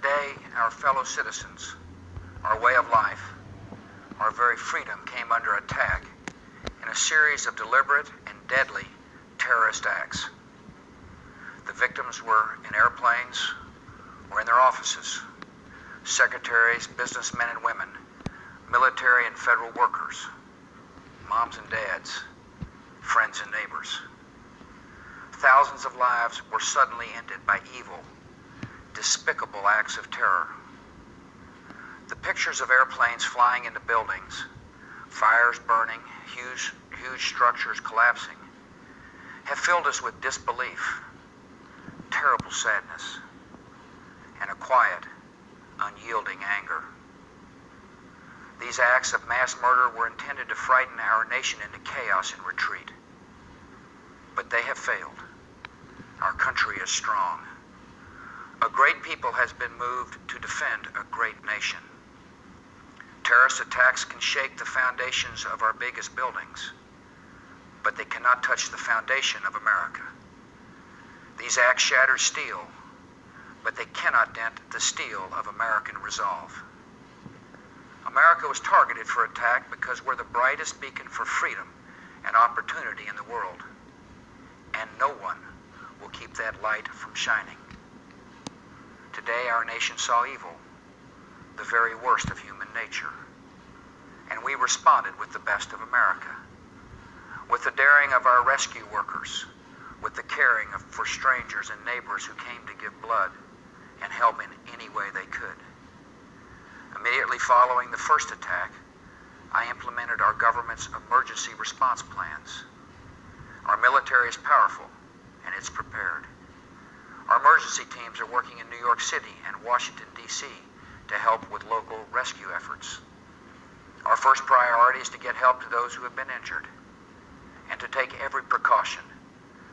day, our fellow citizens, our way of life, our very freedom came under attack in a series of deliberate and deadly terrorist acts. The victims were in airplanes or in their offices, secretaries, businessmen and women, military and federal workers, moms and dads, friends and neighbors. Thousands of lives were suddenly ended by evil, despicable acts of terror. The pictures of airplanes flying into buildings, fires burning, huge structures collapsing, have filled us with disbelief, terrible sadness, and a quiet, unyielding anger. These acts of mass murder were intended to frighten our nation into chaos and retreat. But they have failed. Our country is strong. A great people has been moved to defend a great nation. Terrorist attacks can shake the foundations of our biggest buildings, but they cannot touch the foundation of America. These acts shatter steel, but they cannot dent the steel of American resolve. America was targeted for attack because we're the brightest beacon for freedom and opportunity in the world, and no one will keep that light from shining. Today, our nation saw evil, the very worst of human nature, and we responded with the best of America, with the daring of our rescue workers, with the caring for strangers and neighbors who came to give blood and help in any way they could. Immediately following the first attack, I implemented our government's emergency response plans. Our military is powerful, and it's prepared. Our emergency teams are working in New York City and Washington, D.C. to help with local rescue efforts. Our first priority is to get help to those who have been injured and to take every precaution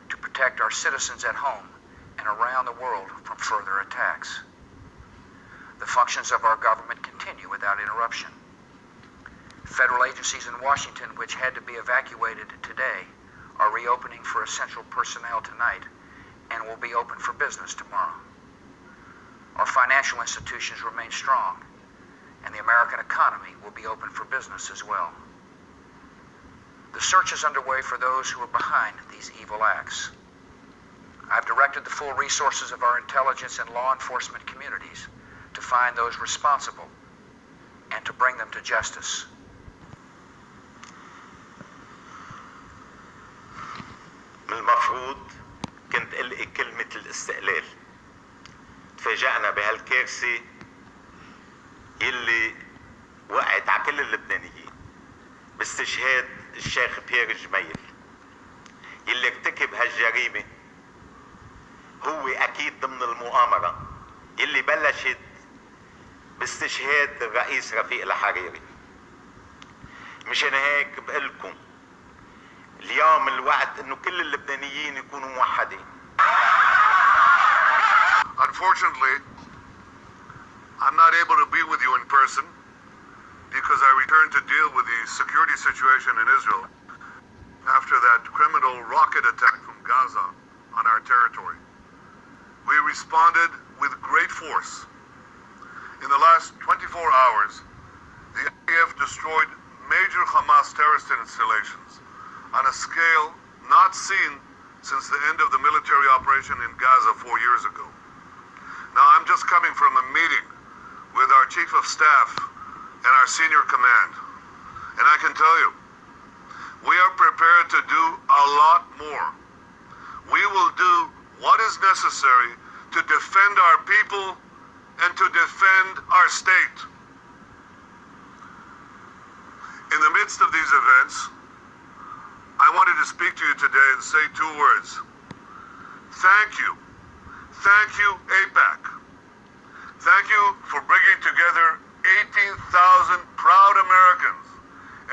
to protect our citizens at home and around the world from further attacks. The functions of our government continue without interruption. Federal agencies in Washington, which had to be evacuated today, are reopening for essential personnel tonight and will be open for business tomorrow. Our financial institutions remain strong, and the American economy will be open for business as well. The search is underway for those who are behind these evil acts. I've directed the full resources of our intelligence and law enforcement communities to find those responsible and to bring them to justice. من المفروض كنت ألقي كلمة الاستقلال. تفاجأنا بهالكارثة يلي وقعت على كل اللبنانيين باستشهاد الشيخ بيير جميل يلي ارتكب هالجريمة. هو أكيد ضمن المؤامرة يلي بلشت باستشهاد الرئيس رفيق الحريري. مشان هيك بقلكم اليوم الوقت انه كل اللبنانيين يكونوا موحدين. Unfortunately, I'm not able to be with you in person because I returned to deal with the security situation in Israel after that criminal rocket attack from Gaza on our territory. We responded with great force. In the last 24 hours, the IDF destroyed major Hamas terrorist installations on a scale not seen since the end of the military operation in Gaza 4 years ago. Now, I'm just coming from a meeting with our Chief of Staff and our senior command, and I can tell you, we are prepared to do a lot more. We will do what is necessary to defend our people and to defend our state. In the midst of these events, I wanted to speak to you today and say two words. Thank you. Thank you, AIPAC. Thank you for bringing together 18,000 proud Americans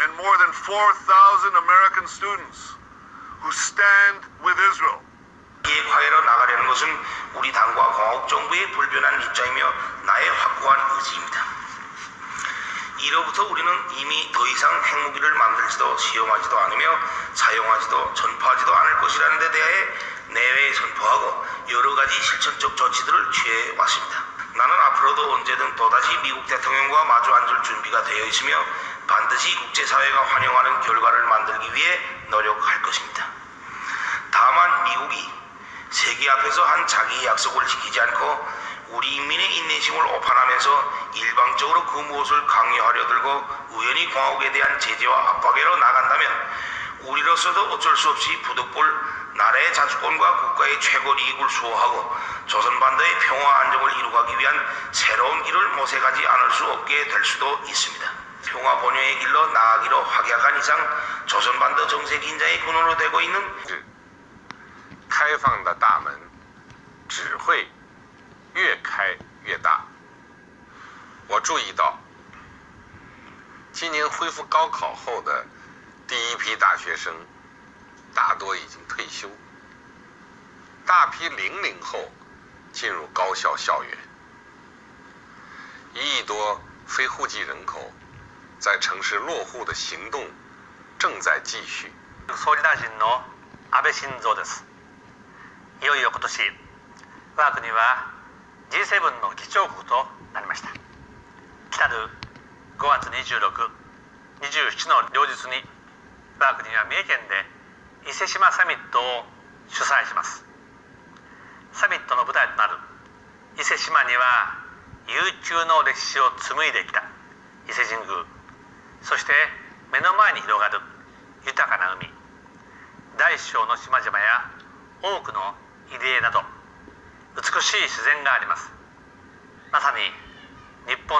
and more than 4,000 American students who stand with Israel. 이 과외로 나가려는 것은 우리 당과 공화국 정부의 불변한 입장이며 나의 확고한 의지입니다. 이로부터 우리는 이미 더 이상 핵무기를 만들지도 시험하지도 않으며 사용하지도 전파하지도 않을 것이라는 데 대해 내외에 선포하고 여러 가지 실천적 조치들을 취해 왔습니다. 나는 앞으로도 언제든 또다시 미국 대통령과 마주 앉을 준비가 되어 있으며 반드시 국제사회가 환영하는 결과를 만들기 위해 노력할 것입니다. 다만 미국이 세계 앞에서 한 자기의 약속을 지키지 않고 우리 인민의 인내심을 오판하면서 일방적으로 그 무엇을 강요하려 들고 우연히 공화국에 대한 제재와 압박으로 나간다면 우리로서도 어쩔 수 없이 부득불 나라의 자주권과 국가의 최고 이익을 수호하고 조선반도의 평화 안정을 이루기 위한 새로운 길을 모색하지 않을 수 없게 될 수도 있습니다. 평화 번영의 길로 나아가기로 확약한 이상 조선반도 정세 긴장의 근원으로 되고 있는 开放的大门只会越开越大。我注意到，今年恢复高考后的第一批大学生大多已经退休，大批00后进入高校校园，1亿多非户籍人口在城市落户的行动正在继续。総理大臣の安倍晋三です。いよいよ今年我が国は G7 の議長国となりました。来たる5月26、27の両日に我が国は三重県で伊勢志摩サミットを主催します。サミットの舞台となる伊勢志摩には悠久の歴史を紡いできた伊勢神宮、そして目の前に広がる豊かな海、大小の島々や多くの入り江など美しい自然があります。まさに日本